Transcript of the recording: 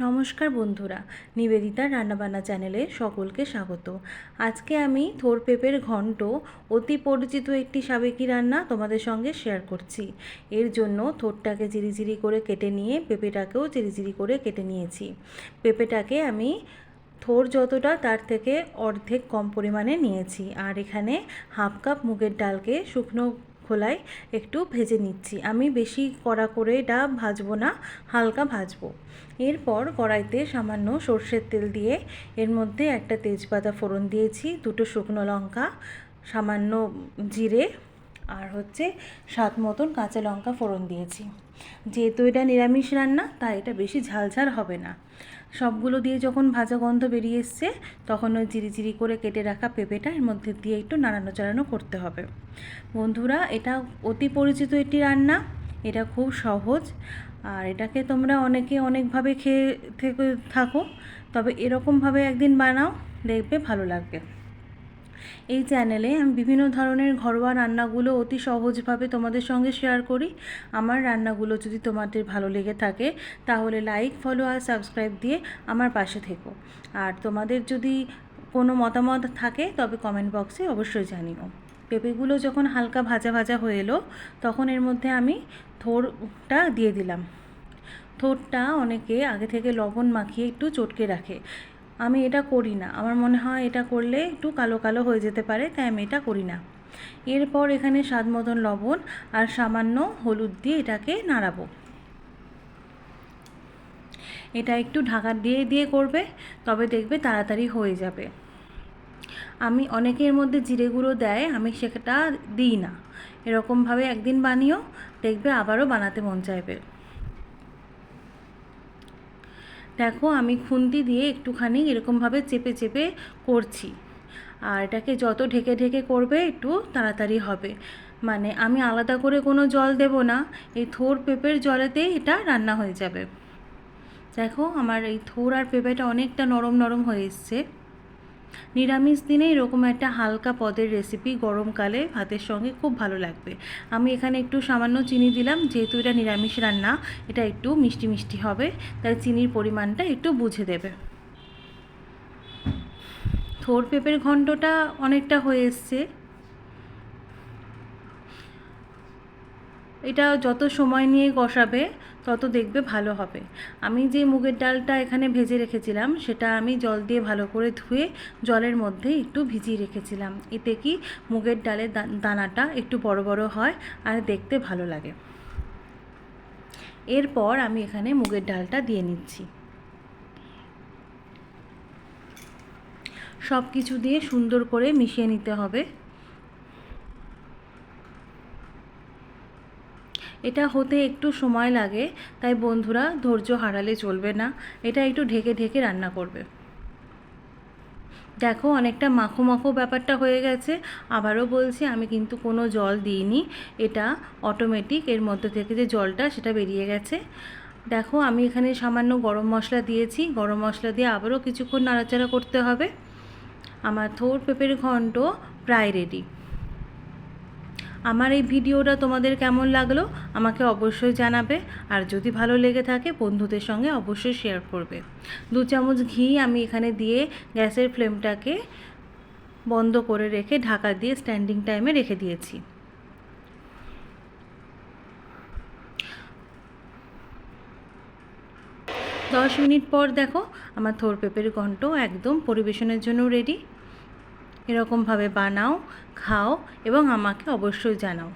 নমস্কার বন্ধুরা, নিবেদিতার রান্নাবান্না চ্যানেলে সকলকে স্বাগত। আজকে আমি থোর পেঁপের ঘন্ট, অতি পরিচিত একটি সাবেকি রান্না তোমাদের সঙ্গে শেয়ার করছি। এর জন্য থোরটাকে জিরি করে কেটে নিয়ে পেঁপেটাকেও জিরি করে কেটে নিয়েছি। পেঁপেটাকে আমি থোর যতটা তার থেকে অর্ধেক কম পরিমাণে নিয়েছি। আর এখানে হাফ কাপ মুগের ডালকে শুকনো খোলায় একটু ভেজে নিচ্ছি। আমি বেশি কড়া করে এটা ভাজবো না, হালকা ভাজবো। এরপর কড়াইতে সামান্য সর্ষের তেল দিয়ে এর মধ্যে একটা তেজপাতা ফোড়ন দিয়েছি, দুটো শুকনো লঙ্কা, সামান্য জিরে আর স্বাদ মতন কাঁচা লঙ্কা ফোড়ন দিয়েছি। যেহেতু এটা নিরামিষ রান্না তাই এটা বেশি ঝাল হবে না। সবগুলো দিয়ে যখন ভাজা গন্ধ বেরিয়ে এসছে তখন ওই জিরি করে কেটে রাখা পেঁপেটা এর মধ্যে দিয়ে একটু নাড়ানো চাড়ানো করতে হবে। বন্ধুরা, এটা অতি পরিচিত একটি রান্না, এটা খুব সহজ। আর এটাকে তোমরা অনেকে অনেকভাবে খেয়ে থেকে থাকো, তবে এরকমভাবে একদিন বানাও, দেখবে ভালো লাগবে। এই চ্যানেলে আমি বিভিন্ন ধরনের ঘরোয়া রান্নাগুলো অতি সহজভাবে তোমাদের সঙ্গে শেয়ার করি। আমার রান্নাগুলো যদি তোমাদের ভালো লেগে থাকে তাহলে লাইক, ফলো আর সাবস্ক্রাইব দিয়ে আমার পাশে থেকো। আর তোমাদের যদি কোনো মতামত থাকে তবে কমেন্ট বক্সে অবশ্যই জানিও। পেঁপেগুলো যখন হালকা ভাজা হয়ে এলো তখন এর মধ্যে আমি থোরটা দিয়ে দিলাম। থোরটা অনেকে আগে থেকে লবণ মাখিয়ে একটু চটকে রাখে, আমি এটা করি না। আমার মনে হয় এটা করলে একটু কালো কালো হয়ে যেতে পারে, তাই আমি এটা করি না। এরপর এখানে স্বাদ মতন লবণ আর সামান্য হলুদ দিয়ে এটাকে নাড়াবো। এটা একটু ঢাকা দিয়ে করবে, তবে দেখবে তাড়াতাড়ি হয়ে যাবে। আমি অনেকের মধ্যে জিরে গুঁড়ো দেয়, আমি সেটা দিই না। এরকমভাবে একদিন বানিও, দেখবে আবারও বানাতে মন চাইবে। দেখো, আমি খুন্তি দিয়ে একটুখানি এরকমভাবে চেপে করছি। আর এটাকে যত ঢেকে করবে একটু তাড়াতাড়ি হবে। মানে আমি আলাদা করে কোনো জল দেব না, এই থোর পেঁপের জলেতেই এটা রান্না হয়ে যাবে। দেখো, আমার এই থোর আর পেঁপেটা অনেকটা নরম হয়ে এসছে। নিরামিষ দিনে এরকম একটা হালকা পদের রেসিপি গরমকালে ভাতের সঙ্গে খুব ভালো লাগবে। আমি এখানে একটু সামান্য চিনি দিলাম, যেহেতু এটা নিরামিষ রান্না, এটা একটু মিষ্টি হবে, তাই চিনির পরিমাণটা একটু বুঝে দেবে। থোর পেঁপের ঘন্টটা অনেকটা হয়ে এসছে। এটা যত সময় নিয়ে কষাবে তত দেখবে ভালো হবে। আমি যে মুগের ডালটা এখানে ভেজে রেখেছিলাম সেটা আমি জল দিয়ে ভালো করে ধুয়ে জলের মধ্যে একটু ভিজিয়ে রেখেছিলাম। এতে কি মুগের ডালের দানাটা একটু বড় হয় আর দেখতে ভালো লাগে। এরপর আমি এখানে মুগের ডালটা দিয়ে নিচ্ছি। সব কিছু দিয়ে সুন্দর করে মিশিয়ে নিতে হবে। এটা হতে একটু সময় লাগে, তাই বন্ধুরা ধৈর্য হারালে চলবে না, এটা একটু ঢেকে রান্না করবে। দেখো, অনেকটা মাখো ব্যাপারটা হয়ে গেছে। আবারও বলছি, আমি কিন্তু কোনো জল দিইনি, এটা অটোমেটিক এর মধ্যে থেকে যে জলটা সেটা বেরিয়ে গেছে। দেখো, আমি এখানে সামান্য গরম মশলা দিয়েছি, গরম মশলা দিয়ে আবারও কিছুক্ষণ নাড়াচাড়া করতে হবে। আমার থোর পেঁপের ঘন্ট প্রায় রেডি। আমার এই ভিডিওটা তোমাদের কেমন লাগলো আমাকে অবশ্যই জানাবে। আর যদি ভালো লেগে থাকে বন্ধুদের সঙ্গে অবশ্যই শেয়ার করবে। 2 চামচ ঘি আমি এখানে দিয়ে গ্যাসের ফ্লেমটাকে বন্ধ করে রেখে ঢাকা দিয়ে স্ট্যান্ডিং টাইমে রেখে দিয়েছি। দশ মিনিট পর দেখো, আমার থোর পেঁপের ঘন্ট একদম পরিবেশনের জন্য রেডি। এরকমভাবে বানাও, খাও এবং আমাকে অবশ্যই জানাও।